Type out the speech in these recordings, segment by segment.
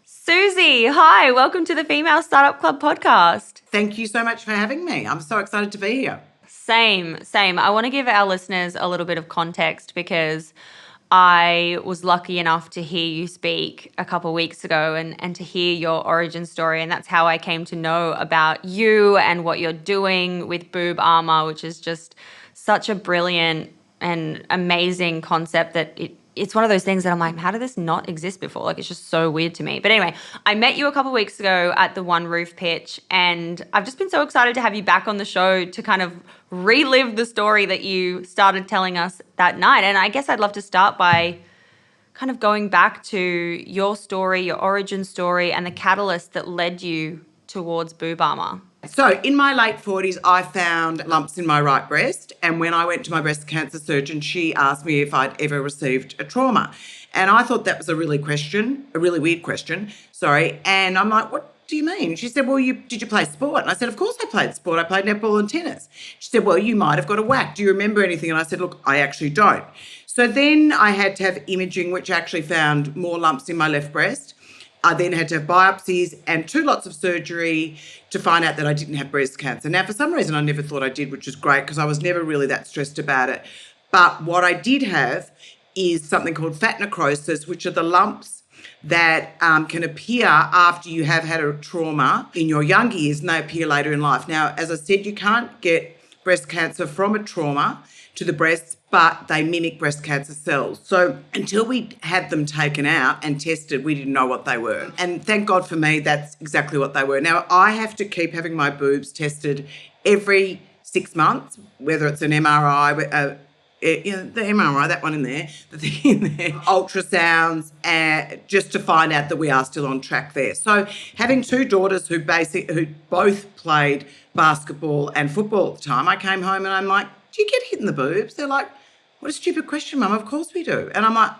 Suzie, hi, welcome to the Female Startup Club podcast. Thank you so much for having me. I'm so excited to be here. Same. I want to give our listeners a little bit of context because I was lucky enough to hear you speak a couple of weeks ago and to hear your origin story. And that's how I came to know about you and what you're doing with Boob Armour, which is just such a brilliant and amazing concept that it's one of those things that I'm like, how did this not exist before? Like, it's just so weird to me. But anyway, I met you a couple of weeks ago at the One Roof pitch, and I've just been so excited to have you back on the show to kind of relive the story that you started telling us that night. And I guess I'd love to start by kind of going back to your story, your origin story, and the catalyst that led you towards Boob Armour. So in my late 40s, I found lumps in my right breast. And when I went to my breast cancer surgeon, she asked me if I'd ever received a trauma. And I thought that was a really weird question, And I'm like, what do you mean? She said, well, did you play sport? And I said, of course I played sport. I played netball and tennis. She said, well, you might have got a whack. Do you remember anything? And I said, look, I actually don't. So then I had to have imaging, which actually found more lumps in my left breast. I then had to have biopsies and 2 lots of surgery to find out that I didn't have breast cancer. Now, for some reason, I never thought I did, which is great because I was never really that stressed about it. But what I did have is something called fat necrosis, which are the lumps that can appear after you have had a trauma in your younger years, and they appear later in life. Now, as I said, you can't get breast cancer from a trauma to the breasts, but they mimic breast cancer cells. So until we had them taken out and tested, we didn't know what they were. And thank God for me, that's exactly what they were. Now, I have to keep having my boobs tested every 6 months, whether it's an MRI, the MRI, that one in there, the thing in there, ultrasounds, just to find out that we are still on track there. So having 2 daughters who both played basketball and football at the time, I came home and I'm like, do you get hit in the boobs? They're like, what a stupid question, Mum. Of course we do. And I'm like,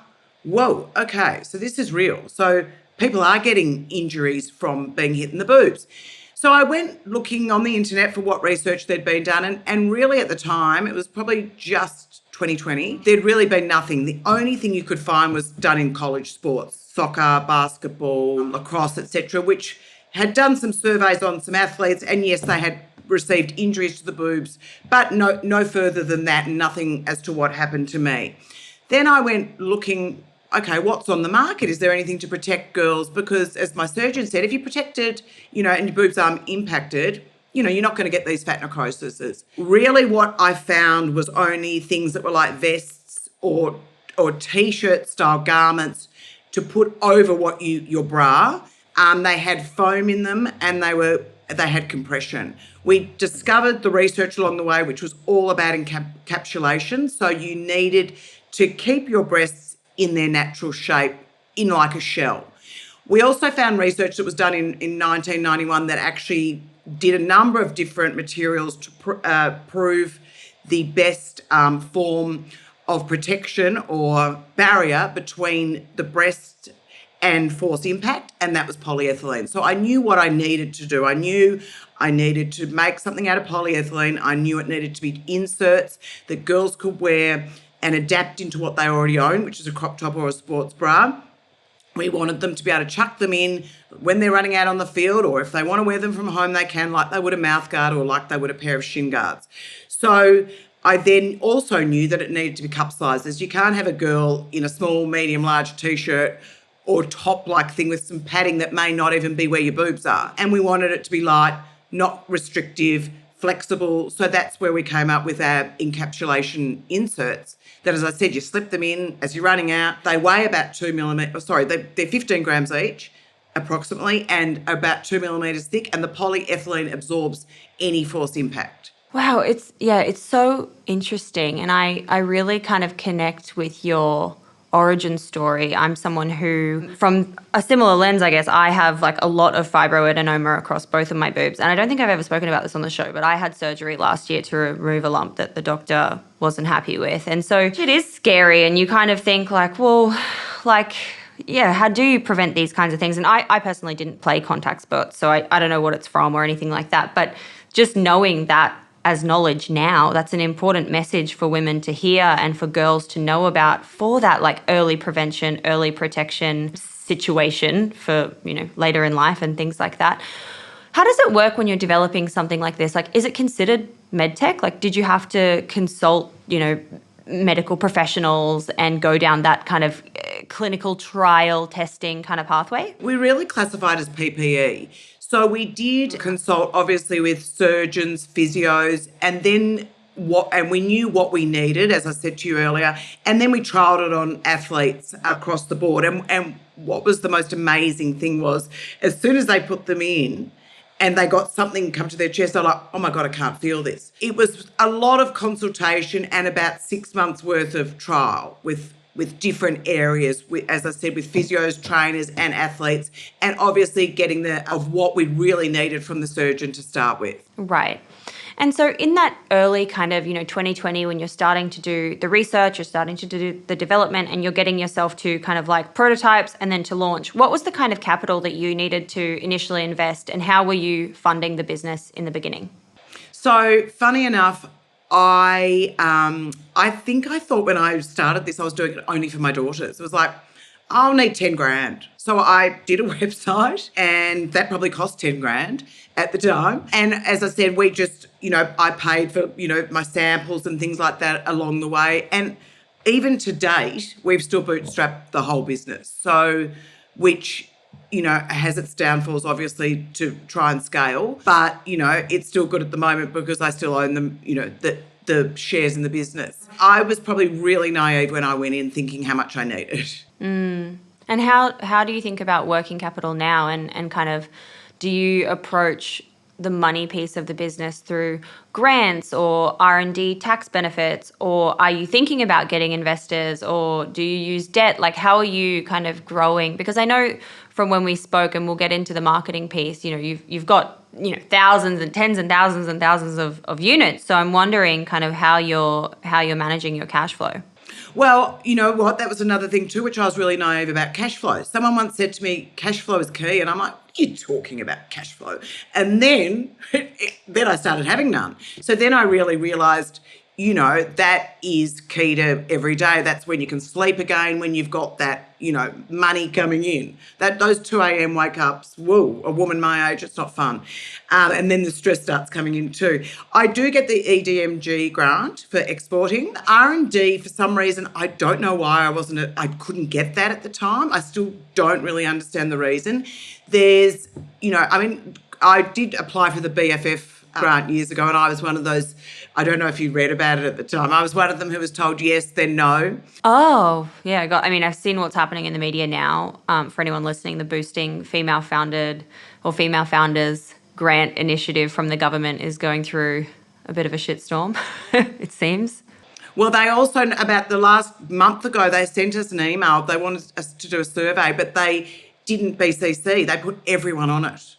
whoa, okay, so this is real. So people are getting injuries from being hit in the boobs. So I went looking on the internet for what research there'd been done. And really at the time, it was probably just 2020. There'd really been nothing. The only thing you could find was done in college sports, soccer, basketball, lacrosse, etc., which had done some surveys on some athletes. And yes, they had received injuries to the boobs, but no further than that, and nothing as to what happened to me. Then I went looking, okay, what's on the market? Is there anything to protect girls? Because as my surgeon said, if you're protected, and your boobs aren't impacted, you're not going to get these fat necrosises. Really what I found was only things that were like vests or T-shirt style garments to put over your bra. They had foam in them and they had compression. We discovered the research along the way, which was all about encapsulation. So you needed to keep your breasts in their natural shape, in like a shell. We also found research that was done in 1991 that actually did a number of different materials to prove the best form of protection or barrier between the breast and force impact, and that was polyethylene. So I knew what I needed to do. I knew I needed to make something out of polyethylene. I knew it needed to be inserts that girls could wear and adapt into what they already own, which is a crop top or a sports bra. We wanted them to be able to chuck them in when they're running out on the field, or if they want to wear them from home, they can, like they would a mouth guard or like they would a pair of shin guards. So I then also knew that it needed to be cup sizes. You can't have a girl in a small, medium, large T-shirt or top-like thing with some padding that may not even be where your boobs are. And we wanted it to be light, not restrictive, flexible. So that's where we came up with our encapsulation inserts that, as I said, you slip them in as you're running out. They weigh about 2 millimetres, they're 15 grams each, approximately, and about 2 millimetres thick, and the polyethylene absorbs any force impact. Wow, it's so interesting. And I really kind of connect with your origin story. I'm someone who, from a similar lens, I guess, I have like a lot of fibroadenoma across both of my boobs. And I don't think I've ever spoken about this on the show, but I had surgery last year to remove a lump that the doctor wasn't happy with. And so it is scary. And you kind of think like, well, like, yeah, how do you prevent these kinds of things? And I personally didn't play contact sports, so I don't know what it's from or anything like that. But just knowing that as knowledge now, that's an important message for women to hear and for girls to know about for that like early prevention, early protection. situation for, later in life and things like that. How does it work when you're developing something like this? Like, is it considered medtech? Like, did you have to consult, medical professionals and go down that kind of clinical trial testing kind of pathway? We really classified as PPE. So we did consult obviously with surgeons, physios, and then we knew what we needed, as I said to you earlier, and then we trialled it on athletes across the board. And what was the most amazing thing was, as soon as they put them in, and they got something come to their chest, they're like, oh my God, I can't feel this. It was a lot of consultation and about 6 months worth of trial with different areas, as I said, with physios, trainers and athletes, and obviously getting of what we really needed from the surgeon to start with. Right. And so in that early kind of, 2020, when you're starting to do the research, you're starting to do the development, and you're getting yourself to kind of like prototypes and then to launch, what was the kind of capital that you needed to initially invest, and how were you funding the business in the beginning? So funny enough, I think I thought when I started this, I was doing it only for my daughters. It was like, I'll need 10 grand. So I did a website, and that probably cost 10 grand at the time. And as I said, we just, I paid for, my samples and things like that along the way. And even to date, we've still bootstrapped the whole business. So, which, has its downfalls, obviously, to try and scale. But, it's still good at the moment because I still own them, the shares in the business. I was probably really naive when I went in thinking how much I needed. And how do you think about working capital now, and kind of, do you approach the money piece of the business through grants or R&D tax benefits, or are you thinking about getting investors, or do you use debt? Like, how are you kind of growing? Because I know from when we spoke, and we'll get into the marketing piece, you've got, thousands and tens and thousands of units. So I'm wondering kind of how you're managing your cash flow. Well, you know what? That was another thing too, which I was really naive about cash flow. Someone once said to me, cash flow is key. And I'm like, what are you talking about cash flow? And then I started having none. So then I really realised, that is key to every day. That's when you can sleep again, when you've got that, money coming in. Those 2 a.m. wake-ups, whoa, a woman my age, it's not fun. And then the stress starts coming in too. I do get the EDMG grant for exporting. R&D, for some reason, I don't know why I couldn't get that at the time. I still don't really understand the reason. There's, I did apply for the BFF grant years ago, and I was one of those, I don't know if you read about it at the time, I was one of them who was told yes, then no. Oh, yeah. I've seen what's happening in the media now. For anyone listening, the Boosting Female Founded or Female Founders grant initiative from the government is going through a bit of a shitstorm, it seems. Well, they also, about the last month ago, they sent us an email. They wanted us to do a survey, but they didn't BCC. They put everyone on it.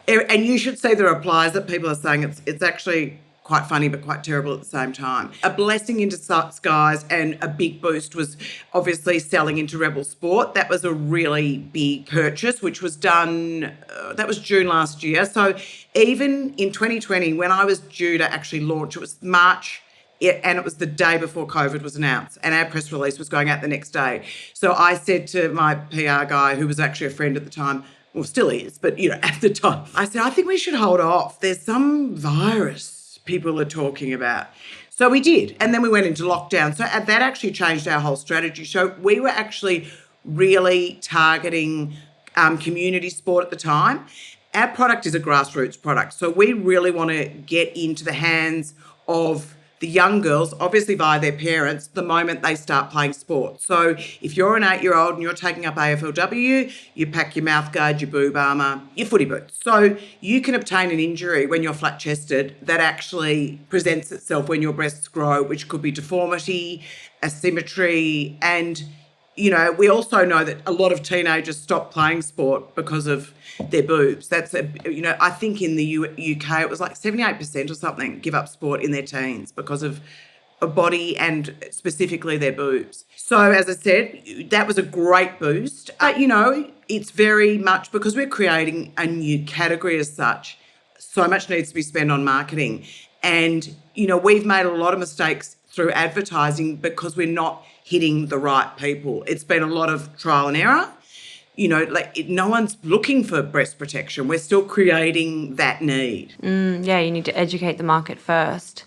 And you should see the replies that people are saying. It's actually quite funny but quite terrible at the same time. A blessing in disguise and a big boost was obviously selling into Rebel Sport. That was a really big purchase, which was done, that was June last year. So even in 2020, when I was due to actually launch, it was March, and it was the day before COVID was announced, and our press release was going out the next day. So I said to my PR guy, who was actually a friend at the time, well, still is, but, at the time, I said, I think we should hold off. There's some virus people are talking about. So we did. And then we went into lockdown. So that actually changed our whole strategy. So we were actually really targeting community sport at the time. Our product is a grassroots product. So we really want to get into the hands of the young girls, obviously via their parents, the moment they start playing sport. So if you're an 8-year-old and you're taking up AFLW, you pack your mouth guard, your boob armour, your footy boots. So you can obtain an injury when you're flat-chested that actually presents itself when your breasts grow, which could be deformity, asymmetry, and we also know that a lot of teenagers stop playing sport because of their boobs. That's, I think in the UK it was like 78% or something give up sport in their teens because of a body and specifically their boobs. So as I said, that was a great boost. But, it's very much because we're creating a new category as such, so much needs to be spent on marketing. And, we've made a lot of mistakes through advertising because we're not hitting the right people. It's been a lot of trial and error. no one's looking for breast protection. We're still creating that need. Yeah, you need to educate the market first.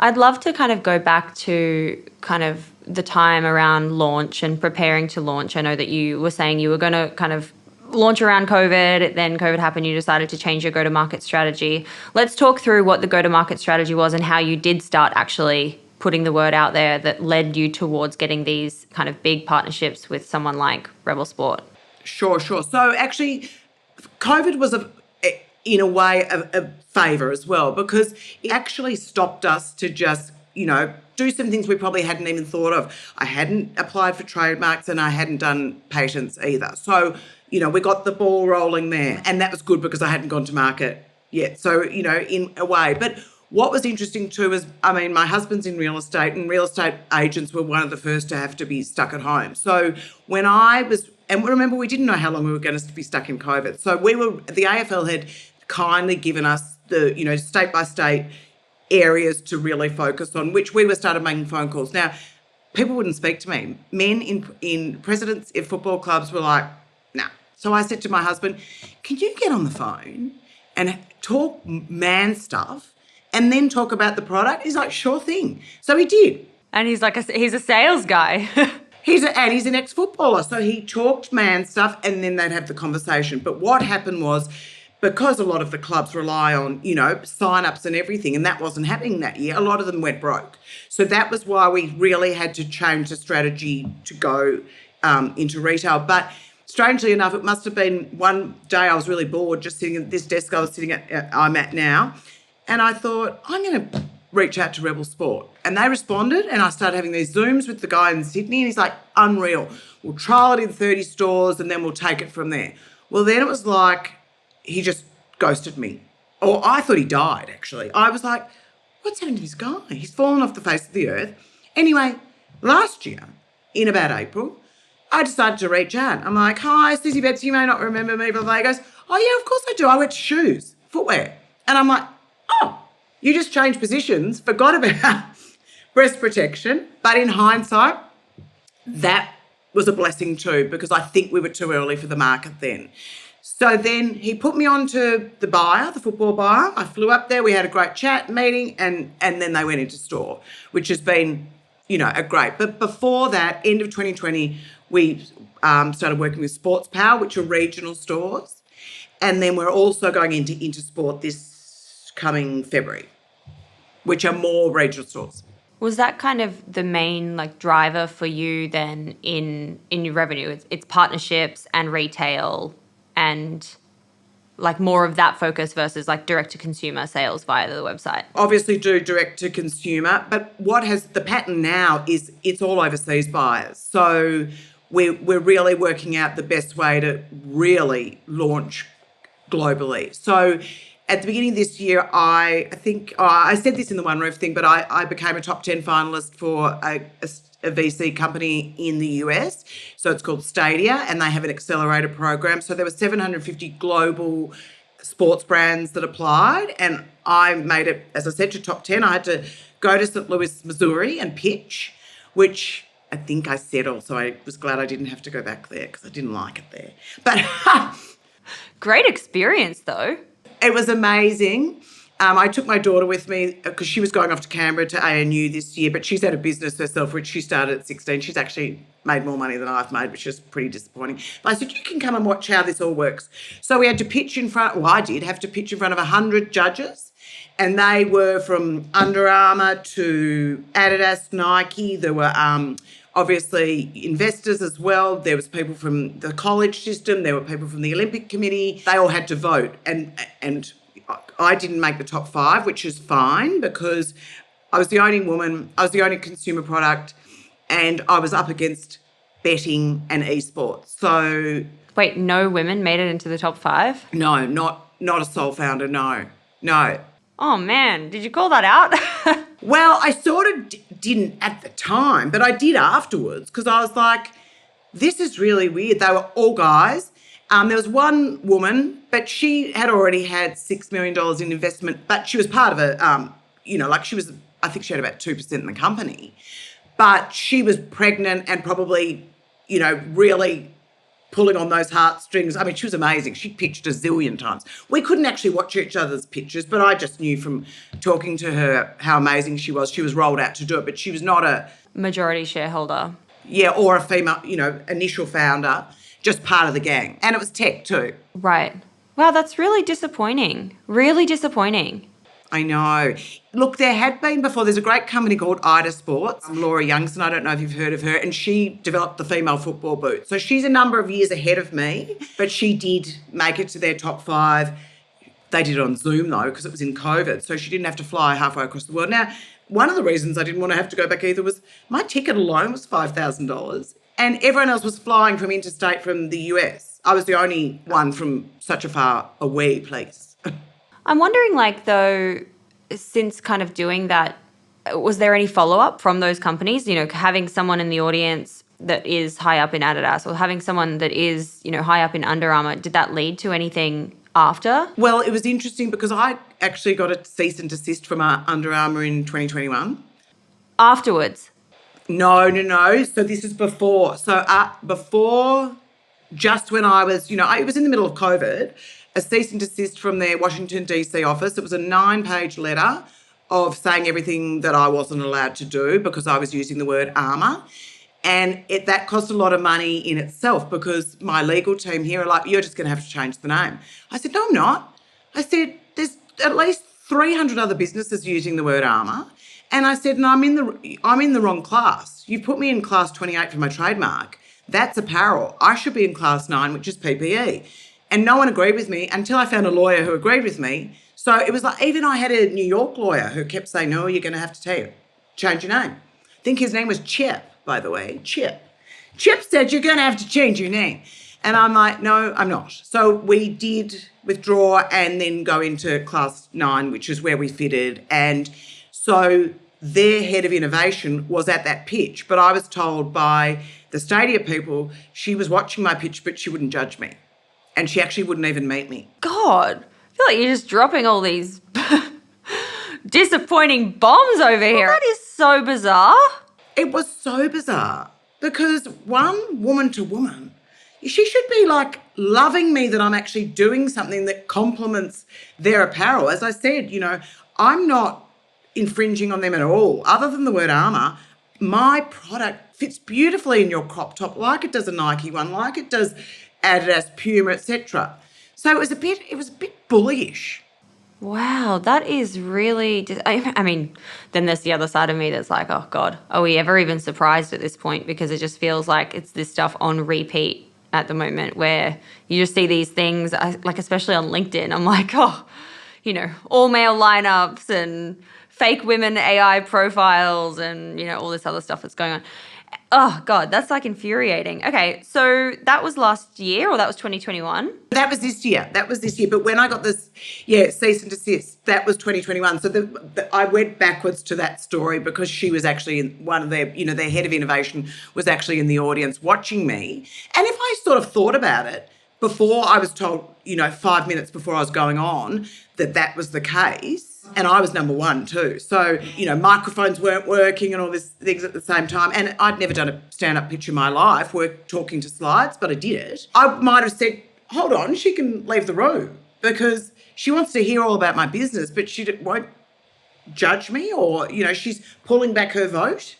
I'd love to kind of go back to kind of the time around launch and preparing to launch. I know that you were saying you were going to kind of launch around COVID, then COVID happened, you decided to change your go-to-market strategy. Let's talk through what the go-to-market strategy was and how you did start actually putting the word out there that led you towards getting these kind of big partnerships with someone like Rebel Sport. Sure. So actually, COVID was in a way a favour as well, because it actually stopped us to just, do some things we probably hadn't even thought of. I hadn't applied for trademarks and I hadn't done patents either. So, we got the ball rolling there, and that was good because I hadn't gone to market yet. So, in a way. But what was interesting too is, my husband's in real estate, and real estate agents were one of the first to have to be stuck at home. So when and remember, we didn't know how long we were going to be stuck in COVID. So the AFL had kindly given us the, state by state areas to really focus on, which we started making phone calls. Now, people wouldn't speak to me. Men in presidents of football clubs were like, nah. So I said to my husband, can you get on the phone and talk man stuff and then talk about the product? He's like, sure thing. So he did. And he's he's a sales guy. He's an ex-footballer, so he talked man stuff and then they'd have the conversation. But what happened was, because a lot of the clubs rely on, sign-ups and everything, and that wasn't happening that year, a lot of them went broke. So that was why we really had to change the strategy to go into retail. But strangely enough, it must have been one day I was really bored just sitting at this desk I'm at now, and I thought, I'm going to reach out to Rebel Sport. And they responded, and I started having these Zooms with the guy in Sydney, and he's like, unreal. We'll trial it in 30 stores and then we'll take it from there. Well, then it was like he just ghosted me. Or I thought he died, actually. I was like, what's happened to this guy? He's fallen off the face of the earth. Anyway, last year, in about April, I decided to reach out. I'm like, hi, Suzie Betts, you may not remember me, blah, blah. He goes, oh, yeah, of course I do. I wear shoes, footwear. And I'm like, oh, you just changed positions, forgot about breast protection. But in hindsight, that was a blessing too, because I think we were too early for the market then. So then he put me on to the buyer, the football buyer. I flew up there. We had a great chat meeting, and then they went into store, which has been, a great. But before that, end of 2020, we started working with Sports Power, which are regional stores. And then we're also going into Intersport this coming February, which are more regional stores. Was that kind of the main driver for you then in your revenue? It's partnerships and retail and more of that focus versus direct to consumer sales via the website? Obviously do direct to consumer, but what has the pattern now is it's all overseas buyers. So we're really working out the best way to really launch globally. So at the beginning of this year, I think I said this in the One Roof thing, but I became a top 10 finalist for a VC company in the US. So it's called Stadia, and they have an accelerator program. So there were 750 global sports brands that applied, and I made it, as I said, to top 10. I had to go to St. Louis, Missouri and pitch, which I think I said also. I was glad I didn't have to go back there because I didn't like it there. But great experience though. It was amazing. I took my daughter with me because she was going off to Canberra to ANU this year, but she's had a business herself, which she started at 16. She's actually made more money than I've made, which is pretty disappointing. But I said, you can come and watch how this all works. So we had to pitch I did have to pitch in front of 100 judges, and they were from Under Armour to Adidas, Nike. There were obviously investors as well. There was people from the college system. There were people from the Olympic Committee. They all had to vote, and I didn't make the top 5, which is fine because I was the only woman, I was the only consumer product, and I was up against betting and esports. So wait, no women made it into the top 5? No, not a sole founder, no. Oh man, did you call that out? Well, I sort of didn't at the time, but I did afterwards because I was like, this is really weird. They were all guys. There was one woman, but she had already had $6 million in investment, but she was part of a, I think she had about 2% in the company, but she was pregnant and probably, really pulling on those heartstrings. I mean, she was amazing. She pitched a zillion times. We couldn't actually watch each other's pitches, but I just knew from talking to her how amazing she was. She was rolled out to do it, but she was not a majority shareholder. Yeah, or a female, initial founder, just part of the gang. And it was tech too. Right. Wow, that's really disappointing. Really disappointing. I know. Look, there had been before, there's a great company called Ida Sports. Laura Youngson, I don't know if you've heard of her, and she developed the female football boot. So she's a number of years ahead of me, but she did make it to their top 5. They did it on Zoom though, because it was in COVID, so she didn't have to fly halfway across the world. Now, one of the reasons I didn't want to have to go back either was my ticket alone was $5,000 and everyone else was flying from interstate from the US. I was the only one from such a far away place. I'm wondering, though, since kind of doing that, was there any follow-up from those companies? Having someone in the audience that is high up in Adidas or having someone that is, high up in Under Armour, did that lead to anything after? Well, it was interesting because I actually got a cease and desist from Under Armour in 2021. Afterwards? No. So this is before. So before, just when I was, it was in the middle of COVID, a cease and desist from their Washington, D.C. office. It was a 9-page letter of saying everything that I wasn't allowed to do because I was using the word armour. And that cost a lot of money in itself because my legal team here are like, you're just going to have to change the name. I said, no, I'm not. I said, there's at least 300 other businesses using the word armour. And I said, no, I'm in the wrong class. You put me in class 28 for my trademark. That's apparel. I should be in class 9, which is PPE. And no one agreed with me until I found a lawyer who agreed with me. So it was like, even I had a New York lawyer who kept saying, no, you're going to have to change your name. I think his name was Chip, by the way, Chip. Chip said, you're going to have to change your name. And I'm like, no, I'm not. So we did withdraw and then go into class 9, which is where we fitted. And so their head of innovation was at that pitch. But I was told by the Stadia people, she was watching my pitch, but she wouldn't judge me. And she actually wouldn't even meet me. God, I feel like you're just dropping all these disappointing bombs over here. That is so bizarre. It was so bizarre because one woman to woman, she should be loving me that I'm actually doing something that complements their apparel. As I said, I'm not infringing on them at all. Other than the word armour, my product fits beautifully in your crop top like it does a Nike one, like it does Adidas, Puma, etc. So it was a bit bullyish. Wow, that is really... I mean, then there's the other side of me that's like, oh, God, are we ever even surprised at this point? Because it just feels like it's this stuff on repeat at the moment where you just see these things, especially on LinkedIn. I'm like, oh, all male lineups and fake women AI profiles and, all this other stuff that's going on. Oh, God, that's infuriating. Okay, so that was last year or that was 2021? That was this year. But when I got this, cease and desist, that was 2021. So I went backwards to that story because she was actually in one of their, their head of innovation was actually in the audience watching me. And if I sort of thought about it, before I was told, 5 minutes before I was going on, that was the case. And I was number 1 too. So, microphones weren't working and all these things at the same time. And I'd never done a stand-up pitch in my life, talking to slides, but I did it. I might have said, hold on, she can leave the room because she wants to hear all about my business, but she won't judge me or, she's pulling back her vote.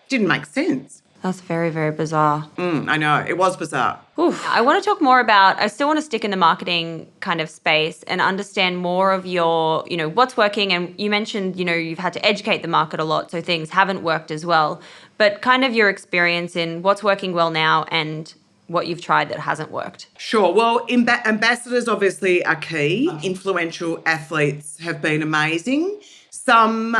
Didn't make sense. That's very, very bizarre. I know. It was bizarre. Oof. I want to talk more about, I still want to stick in the marketing kind of space and understand more of your, what's working. And you mentioned, you've had to educate the market a lot, so things haven't worked as well. But kind of your experience in what's working well now and what you've tried that hasn't worked. Sure. Well, ambassadors obviously are key. Influential athletes have been amazing. Some...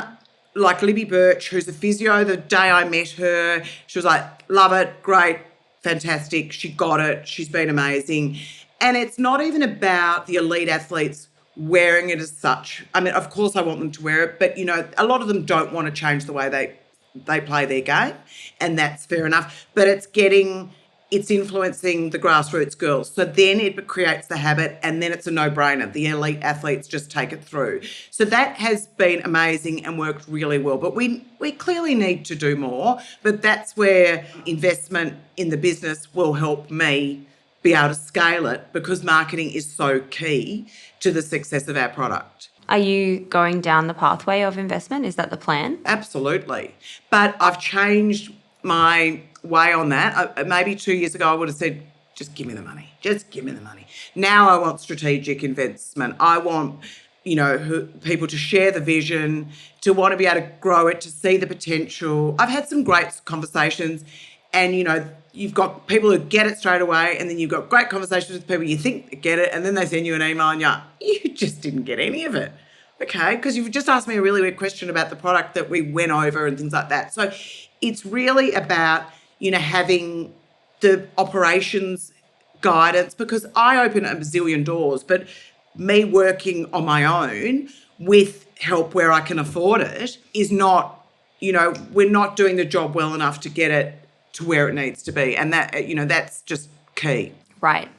like Libby Birch, who's a physio, the day I met her, she was like, love it, great, fantastic, she got it, she's been amazing. And it's not even about the elite athletes wearing it as such. I mean, of course I want them to wear it, but, a lot of them don't want to change the way they play their game, and that's fair enough. But it's getting it's influencing the grassroots girls. So then it creates the habit, and then it's a no-brainer. The elite athletes just take it through. So that has been amazing and worked really well. But we clearly need to do more, but that's where investment in the business will help me be able to scale it, because marketing is so key to the success of our product. Are you going down the pathway of investment? Is that the plan? Absolutely. But I've changed my way on that. Maybe 2 years ago I would have said, just give me the money. Just give me the money. Now I want strategic investment. I want, people to share the vision, to want to be able to grow it, to see the potential. I've had some great conversations, and, you've got people who get it straight away, and then you've got great conversations with people you think get it, and then they send you an email and you just didn't get any of it. Okay, because you've just asked me a really weird question about the product that we went over and things like that. So it's really about, having the operations guidance, because I open a bazillion doors, but me working on my own with help where I can afford it is not, we're not doing the job well enough to get it to where it needs to be. And that, that's just key. Right.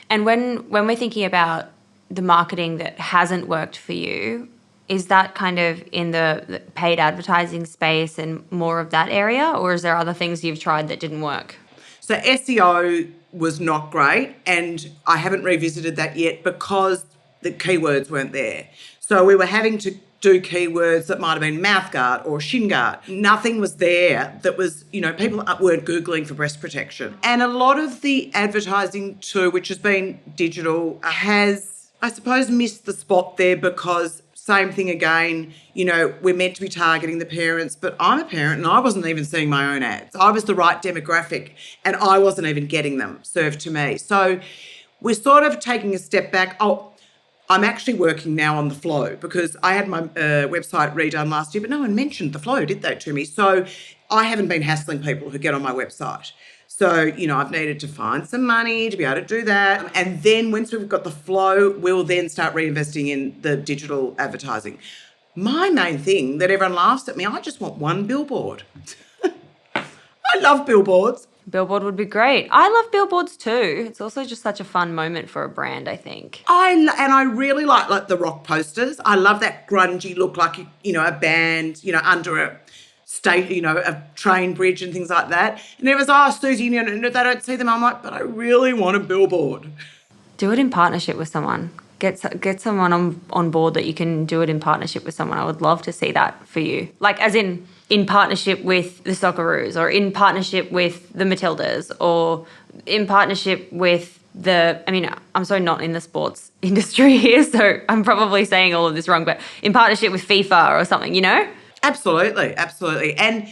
And when we're thinking about the marketing that hasn't worked for you, is that kind of in the paid advertising space and more of that area, or is there other things you've tried that didn't work? So SEO was not great, and I haven't revisited that yet because the keywords weren't there. So we were having to do keywords that might have been mouthguard or shin guard. Nothing was there that was, people weren't Googling for breast protection. And a lot of the advertising too, which has been digital, has, I suppose, missed the spot there, because same thing again, we're meant to be targeting the parents, but I'm a parent and I wasn't even seeing my own ads. I was the right demographic and I wasn't even getting them served to me. So we're sort of taking a step back. I'm actually working now on the flow, because I had my website redone last year, but no one mentioned the flow, did they, to me? So I haven't been hassling people who get on my website. So, I've needed to find some money to be able to do that. And then once we've got the flow, we'll then start reinvesting in the digital advertising. My main thing that everyone laughs at me, I just want one billboard. I love billboards. Billboard would be great. I love billboards too. It's also just such a fun moment for a brand, I think. And I really like the rock posters. I love that grungy look, like, a band, under a a train bridge and things like that. And everyone's, Suzie, they don't see them. I'm like, but I really want a billboard. Do it in partnership with someone. Get someone on board that you can do it in partnership with someone. I would love to see that for you. Like, as in partnership with the Socceroos, or in partnership with the Matildas, or in partnership with I'm so not in the sports industry here, so I'm probably saying all of this wrong, but in partnership with FIFA or something, Absolutely, absolutely. And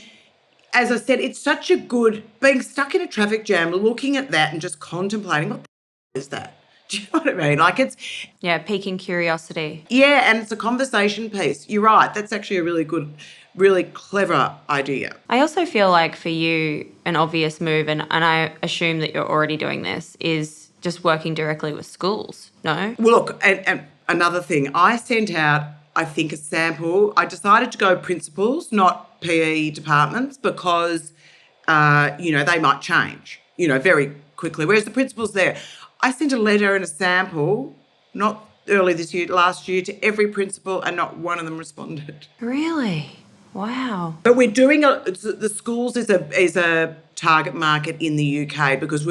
as I said, it's such a good, being stuck in a traffic jam, looking at that and just contemplating, what the is that? Do you know what I mean? Like, it's... Yeah, piquing curiosity. Yeah, and it's a conversation piece. You're right. That's actually a really good, really clever idea. I also feel like for you, an obvious move, and I assume that you're already doing this, is just working directly with schools, no? Well, look, and another thing, I sent out, I think, a sample. I decided to go principals, not PE departments, because, they might change, very quickly. Whereas the principals there, I sent a letter and a sample, not early this year, last year, to every principal, and not one of them responded. Really? Wow. But we're doing the schools is a target market in the UK, because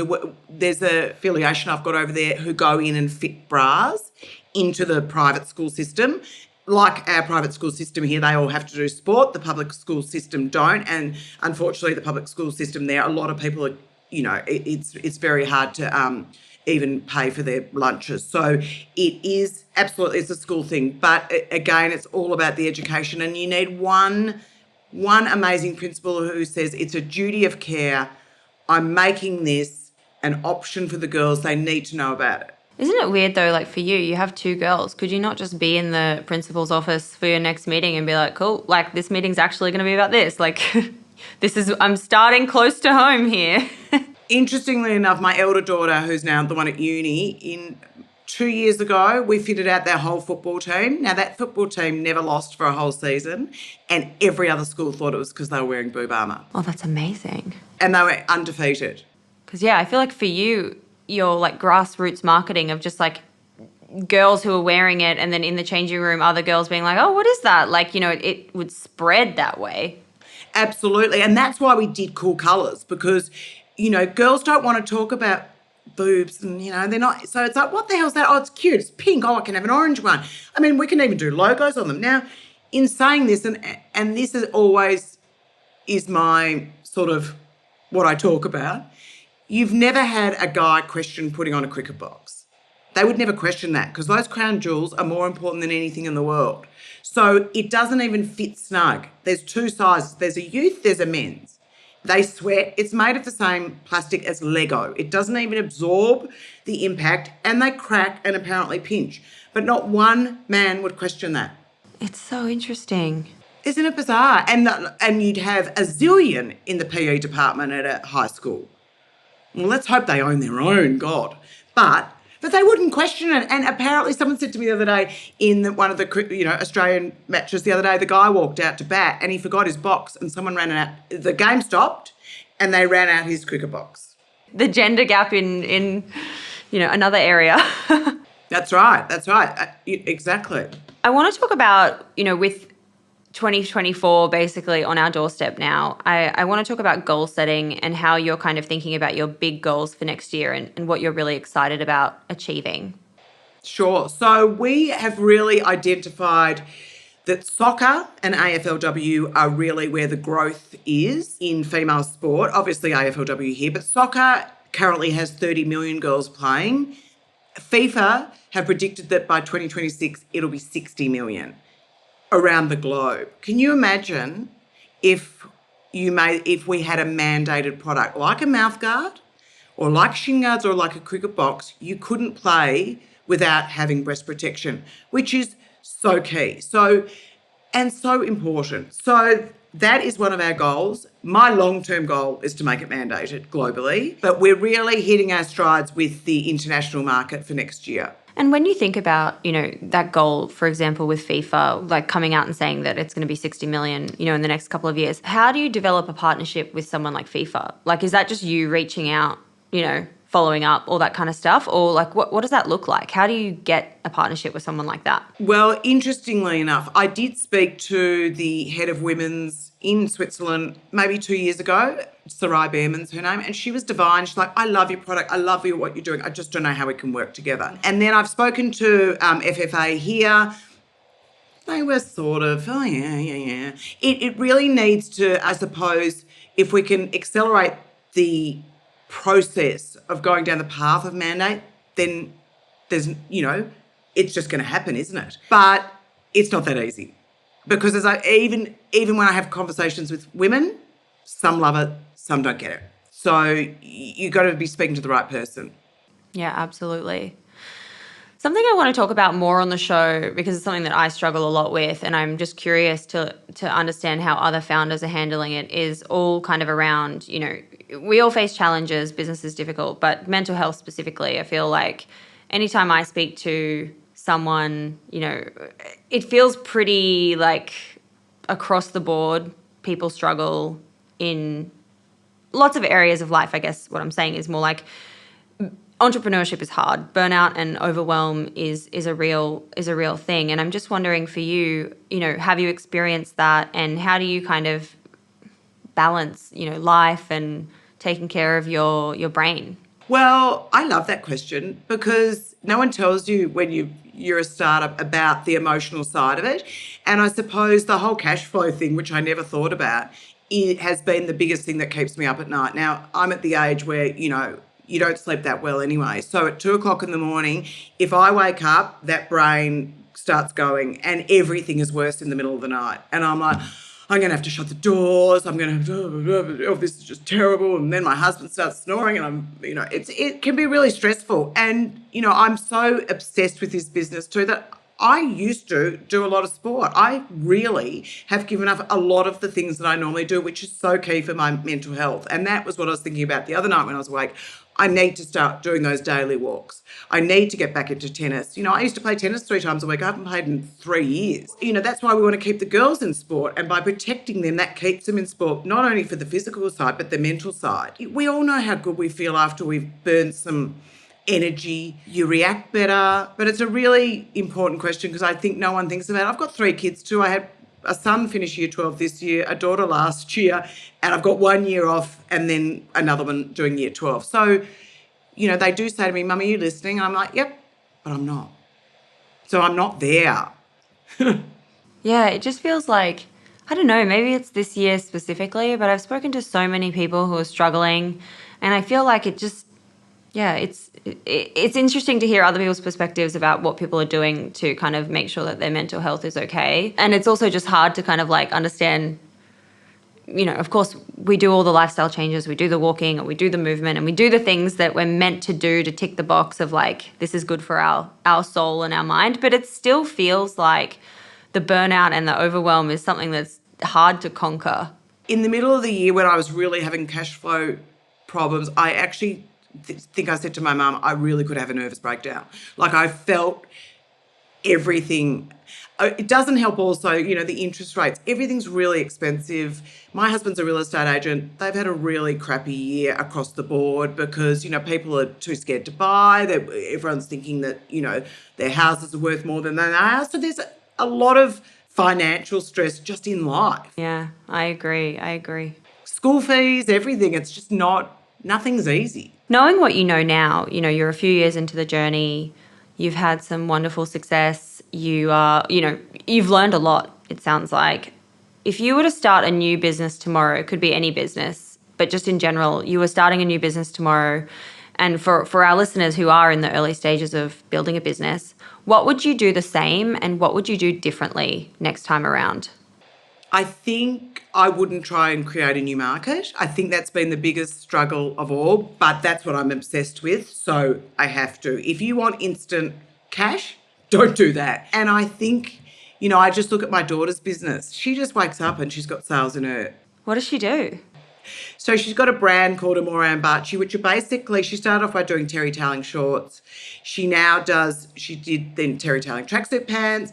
there's a affiliation I've got over there who go in and fit bras into the private school system. Like our private school system here, they all have to do sport. The public school system don't. And unfortunately, the public school system there, a lot of people are, it's very hard to even pay for their lunches. So it is absolutely, it's a school thing. But again, it's all about the education. And you need one amazing principal who says, it's a duty of care. I'm making this an option for the girls. They need to know about it. Isn't it weird though, like for you have 2 girls. Could you not just be in the principal's office for your next meeting and be like, cool, like this meeting's actually going to be about this. Like I'm starting close to home here. Interestingly enough, my elder daughter, who's now the one at uni, 2 years ago, we fitted out their whole football team. Now, that football team never lost for a whole season, and every other school thought it was because they were wearing Boob Armour. Oh, that's amazing. And they were undefeated. Because, yeah, I feel like for you, your like grassroots marketing of just like girls who are wearing it and then in the changing room, other girls being like, oh, what is that? Like, you know, it would spread that way. Absolutely. And that's why we did cool colours because, you know, girls don't want to talk about boobs and, you know, they're not. So it's like, what the hell's that? Oh, it's cute. It's pink. Oh, I can have an orange one. I mean, we can even do logos on them. Now, in saying this, and this is always is my sort of what I talk about, you've never had a guy question putting on a cricket box. They would never question that because those crown jewels are more important than anything in the world. So it doesn't even fit snug. There's two sizes. There's a youth, there's a men's. They sweat. It's made of the same plastic as Lego. It doesn't even absorb the impact and they crack and apparently pinch. But not one man would question that. It's so interesting. Isn't it bizarre? And you'd have a zillion in the PE department at a high school. Well, let's hope they own their own, God. But they wouldn't question it. And apparently someone said to me the other day one of the, you know, Australian matches the other day, the guy walked out to bat and he forgot his box and someone ran out. The game stopped and they ran out his cricket box. The gender gap in you know, another area. That's right. Exactly. I want to talk about, you know, with 2024 basically on our doorstep now, I want to talk about goal setting and how you're kind of thinking about your big goals for next year and what you're really excited about achieving. Sure. So we have really identified that soccer and AFLW are really where the growth is in female sport. Obviously AFLW here, but soccer currently has 30 million girls playing. FIFA have predicted that by 2026 it'll be 60 million. Around the globe. Can you imagine if we had a mandated product like a mouthguard or like shin guards or like a cricket box, you couldn't play without having breast protection, which is so key. So important. So that is one of our goals. My long-term goal is to make it mandated globally, but we're really hitting our strides with the international market for next year. And when you think about, you know, that goal, for example, with FIFA, like coming out and saying that it's going to be 60 million, you know, in the next couple of years, how do you develop a partnership with someone like FIFA? Like, is that just you reaching out, you know, following up, all that kind of stuff? Or like, what does that look like? How do you get a partnership with someone like that? Well, interestingly enough, I did speak to the head of women's in Switzerland maybe 2 years ago. Sarai Behrman's her name, and she was divine. She's like, I love your product. I love what you're doing. I just don't know how we can work together. And then I've spoken to FFA here. They were sort of, oh, yeah. It really needs to, I suppose, if we can accelerate the process of going down the path of mandate, then there's, you know, it's just going to happen, isn't it? But it's not that easy. Because even when I have conversations with women, some love it, some don't get it. So you got to be speaking to the right person. Yeah, absolutely. Something I want to talk about more on the show, because it's something that I struggle a lot with, and I'm just curious to understand how other founders are handling it, is all kind of around, you know, we all face challenges, business is difficult, but mental health specifically, I feel like anytime I speak to someone, you know, it feels pretty like across the board, people struggle in lots of areas of life. I guess what I'm saying is more like entrepreneurship is hard. Burnout and overwhelm is a real thing. And I'm just wondering for you, you know, have you experienced that, and how do you kind of balance, you know, life and taking care of your brain? Well, I love that question because no one tells you when you're a startup about the emotional side of it. And I suppose the whole cash flow thing, which I never thought about, it has been the biggest thing that keeps me up at night. Now, I'm at the age where, you know, you don't sleep that well anyway. So at 2:00 in the morning, if I wake up, that brain starts going and everything is worse in the middle of the night. And I'm like, I'm going to have to shut the doors. I'm going to have, this is just terrible. And then my husband starts snoring and it can be really stressful. And, you know, I'm so obsessed with this business too that I used to do a lot of sport. I really have given up a lot of the things that I normally do, which is so key for my mental health. And that was what I was thinking about the other night when I was awake. I need to start doing those daily walks. I need to get back into tennis. I used to play tennis 3 times a week. I haven't played in 3 years. That's why we want to keep the girls in sport. And by protecting them, that keeps them in sport, not only for the physical side, but the mental side. We all know how good we feel after we've burned some energy. You react better. But it's a really important question because I think no one thinks about it. I've got 3 kids too. I had a son finish year 12 this year, a daughter last year, and I've got 1 year off and then another one doing year 12. So, they do say to me, Mum, are you listening? And I'm like, yep, but I'm not. So I'm not there. Yeah, it just feels like, I don't know, maybe it's this year specifically, but I've spoken to so many people who are struggling, and I feel like it just, yeah, it's interesting to hear other people's perspectives about what people are doing to kind of make sure that their mental health is okay. And it's also just hard to kind of like understand, of course, we do all the lifestyle changes, we do the walking, and we do the movement, and we do the things that we're meant to do to tick the box of like, this is good for our soul and our mind. But it still feels like the burnout and the overwhelm is something that's hard to conquer. In the middle of the year when I was really having cash flow problems, I actually think I said to my mum, I really could have a nervous breakdown. Like I felt everything. It doesn't help also, the interest rates. Everything's really expensive. My husband's a real estate agent. They've had a really crappy year across the board because, people are too scared to buy. Everyone's thinking that, their houses are worth more than they are. So there's a lot of financial stress just in life. Yeah, I agree. School fees, everything. It's just nothing's easy. Knowing what you know now, you're a few years into the journey, you've had some wonderful success, you are, you've learned a lot, it sounds like. If you were to start a new business tomorrow, it could be any business, but just in general, you were starting a new business tomorrow, and for our listeners who are in the early stages of building a business, what would you do the same and what would you do differently next time around? I think I wouldn't try and create a new market. I think that's been the biggest struggle of all, but that's what I'm obsessed with, so I have to. If you want instant cash, don't do that. And I think, I just look at my daughter's business. She just wakes up and she's got sales in her. What does she do? So she's got a brand called Amore Ambachi, which are basically, she started off by doing terry tailing shorts. She did then terry tailing tracksuit pants.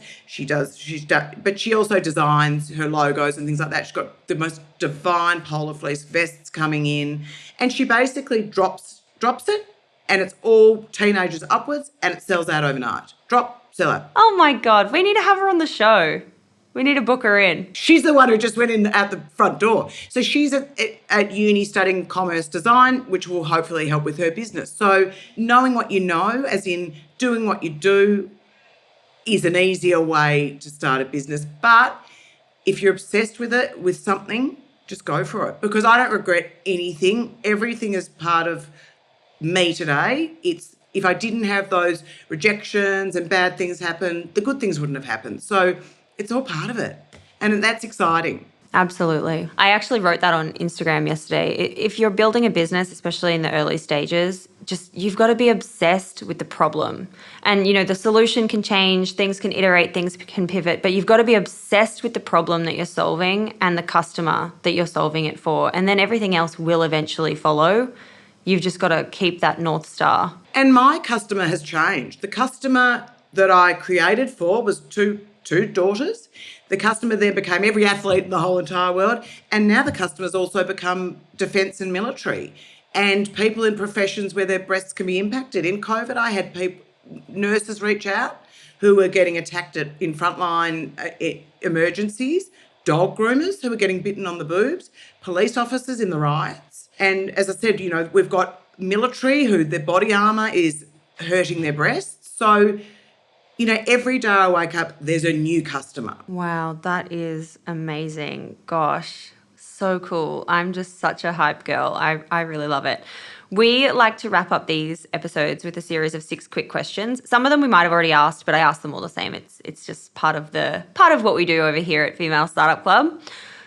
But she also designs her logos and things like that. She's got the most divine polar fleece vests coming in. And she basically drops it, and it's all teenagers upwards, and it sells out overnight. Drop, sell out. Oh my God, we need to have her on the show. We need to book her in. She's the one who just went in at the front door. So she's at uni studying commerce design, which will hopefully help with her business. So knowing what you know, as in doing what you do, is an easier way to start a business. But if you're obsessed with something, just go for it. Because I don't regret anything. Everything is part of me today. If I didn't have those rejections and bad things happen, the good things wouldn't have happened. So it's all part of it. And that's exciting. Absolutely. I actually wrote that on Instagram yesterday. If you're building a business, especially in the early stages, you've got to be obsessed with the problem. And, the solution can change, things can iterate, things can pivot, but you've got to be obsessed with the problem that you're solving and the customer that you're solving it for. And then everything else will eventually follow. You've just got to keep that North Star. And my customer has changed. The customer that I created for was two daughters. The customer then became every athlete in the whole entire world. And now the customers also become defence and military and people in professions where their breasts can be impacted. In COVID, I had nurses reach out who were getting attacked in frontline emergencies, dog groomers who were getting bitten on the boobs, police officers in the riots. And as I said, we've got military who their body armour is hurting their breasts. So every day I wake up, there's a new customer. Wow, that is amazing. Gosh, so cool. I'm just such a hype girl. I really love it. We like to wrap up these episodes with a series of 6 quick questions. Some of them we might have already asked, but I ask them all the same. It's just part of what we do over here at Female Startup Club.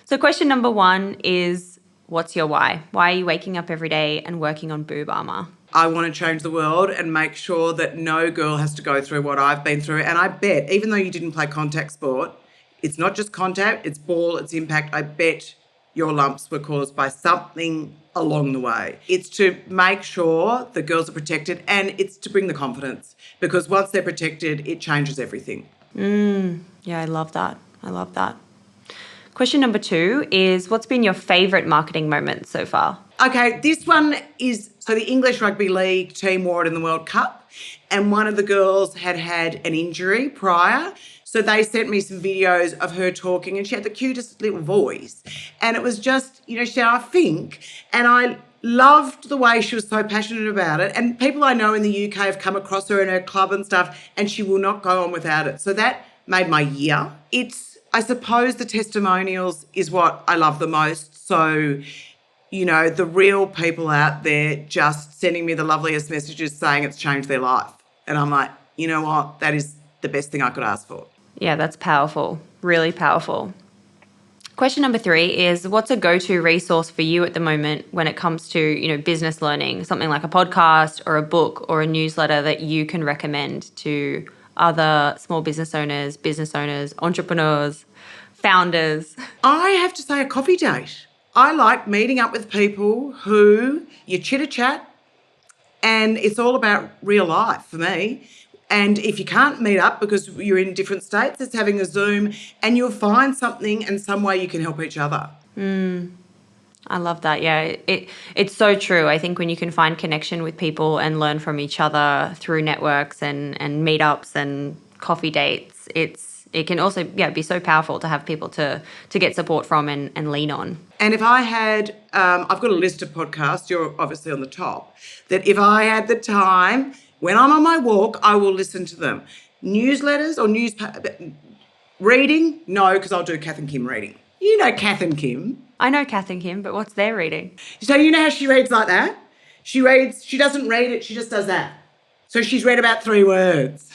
So question number 1 is, what's your why? Why are you waking up every day and working on Boob Armour? I want to change the world and make sure that no girl has to go through what I've been through. And I bet, even though you didn't play contact sport, it's not just contact, it's ball, it's impact. I bet your lumps were caused by something along the way. It's to make sure the girls are protected, and it's to bring the confidence, because once they're protected, it changes everything. Yeah, I love that. I love that. Question number 2 is, what's been your favourite marketing moment so far? Okay, this one is, so the English Rugby League team wore it in the World Cup, and one of the girls had an injury prior. So they sent me some videos of her talking, and she had the cutest little voice. And it was just, she said, I think, and I loved the way she was so passionate about it. And people I know in the UK have come across her in her club and stuff, and she will not go on without it. So that made my year. I suppose the testimonials is what I love the most. So, the real people out there just sending me the loveliest messages saying it's changed their life. And I'm like, you know what? That is the best thing I could ask for. Yeah, that's powerful. Really powerful. Question number 3 is, what's a go-to resource for you at the moment when it comes to, business learning, something like a podcast or a book or a newsletter that you can recommend to other small business owners, entrepreneurs, founders? I have to say a coffee date. I like meeting up with people who you chitter-chat, and it's all about real life for me. And if you can't meet up because you're in different states, it's having a Zoom, and you'll find something and some way you can help each other. I love that. Yeah, it's so true. I think when you can find connection with people and learn from each other through networks and meetups and coffee dates, it can also be so powerful to have people to get support from and lean on. And if I had, I've got a list of podcasts, you're obviously on the top, that if I had the time, when I'm on my walk, I will listen to them. Newsletters or reading? No, because I'll do Kath and Kim reading. You know Kath and Kim. I know Kath and Kim, but what's their reading? So you know how she reads like that? She doesn't read it, she just does that. So she's read about 3 words.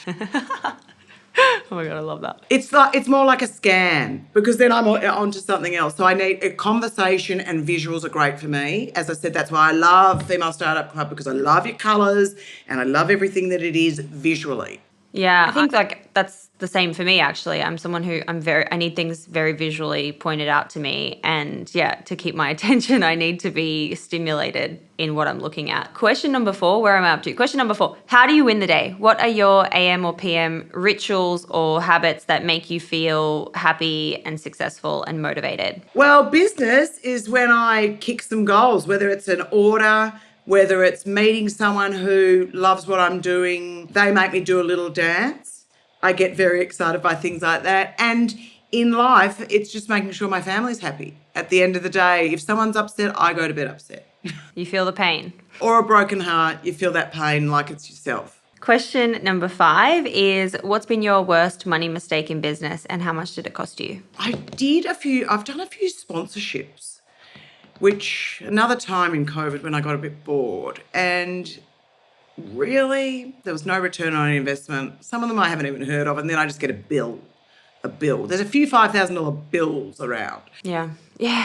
Oh my God, I love that. It's more like a scan, because then I'm onto something else. So I need a conversation, and visuals are great for me. As I said, that's why I love Female Startup Club, because I love your colours and I love everything that it is visually. Yeah, I think that's the same for me, actually. I'm someone who I need things very visually pointed out to me. And to keep my attention, I need to be stimulated in what I'm looking at. Question number 4, where am I up to? Question number 4, how do you win the day? What are your AM or PM rituals or habits that make you feel happy and successful and motivated? Well, business is when I kick some goals, whether it's an order, whether it's meeting someone who loves what I'm doing, they make me do a little dance. I get very excited by things like that. And in life, it's just making sure my family's happy. At the end of the day, if someone's upset, I go to bed upset. You feel the pain. Or a broken heart, you feel that pain like it's yourself. Question number 5 is, what's been your worst money mistake in business and how much did it cost you? I've done a few sponsorships, which another time in COVID when I got a bit bored, and really there was no return on investment. Some of them I haven't even heard of, and then I just get a bill. There's a few $5,000 bills around. Yeah,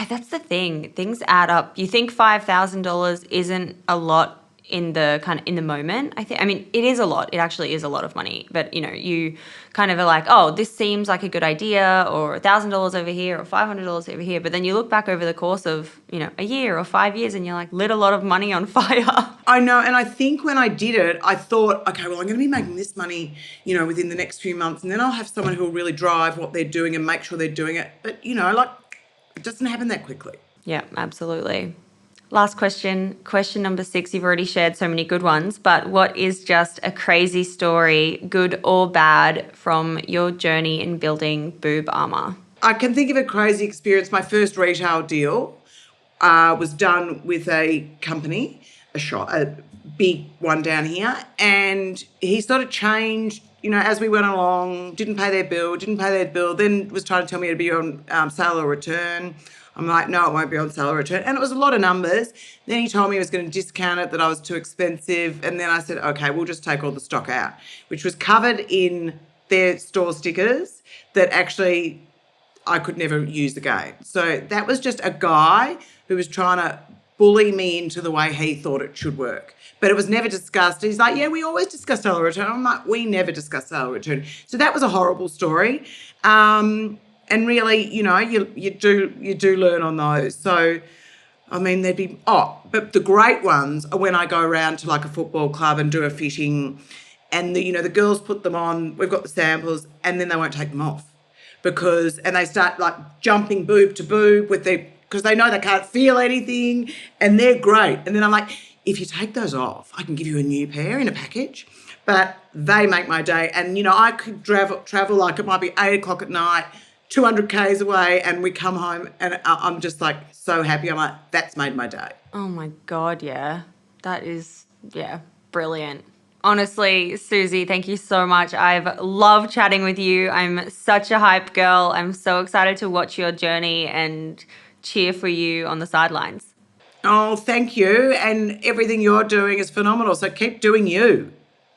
that's the thing. Things add up. You think $5,000 isn't a lot in the moment. I mean, it is a lot. It actually is a lot of money. But you kind of are like, oh, this seems like a good idea, or $1,000 over here, or $500 over here. But then you look back over the course of a year or 5 years, and you're like, lit a lot of money on fire. I know, and I think when I did it, I thought, okay, well, I'm going to be making this money, within the next few months, and then I'll have someone who will really drive what they're doing and make sure they're doing it. But it doesn't happen that quickly. Yeah, absolutely. Last question, question number 6. You've already shared so many good ones, but what is just a crazy story, good or bad, from your journey in building Boob Armour? I can think of a crazy experience. My first retail deal was done with a company, a big one down here, and he sort of changed, as we went along, didn't pay their bill, then was trying to tell me it'd be on sale or return. I'm like, no, it won't be on sale or return. And it was a lot of numbers. Then he told me he was going to discount it, that I was too expensive. And then I said, okay, we'll just take all the stock out, which was covered in their store stickers that actually I could never use again. So that was just a guy who was trying to bully me into the way he thought it should work. But it was never discussed. He's like, yeah, we always discuss sale or return. I'm like, we never discuss sale or return. So that was a horrible story. And really, you do learn on those. So I mean, but the great ones are when I go around to like a football club and do a fitting, and the girls put them on. We've got the samples, and then they won't take them off and they start like jumping boob to boob because they know they can't feel anything, and they're great. And then I'm like, if you take those off, I can give you a new pair in a package. But they make my day, and I could travel like it might be 8 o'clock at night. 200 k's away, and we come home, and I'm just like so happy. I'm like, that's made my day. Oh my God, yeah. That is, yeah, brilliant. Honestly, Suzie, thank you so much. I've loved chatting with you. I'm such a hype girl. I'm so excited to watch your journey and cheer for you on the sidelines. Oh, thank you. And everything you're doing is phenomenal. So keep doing you.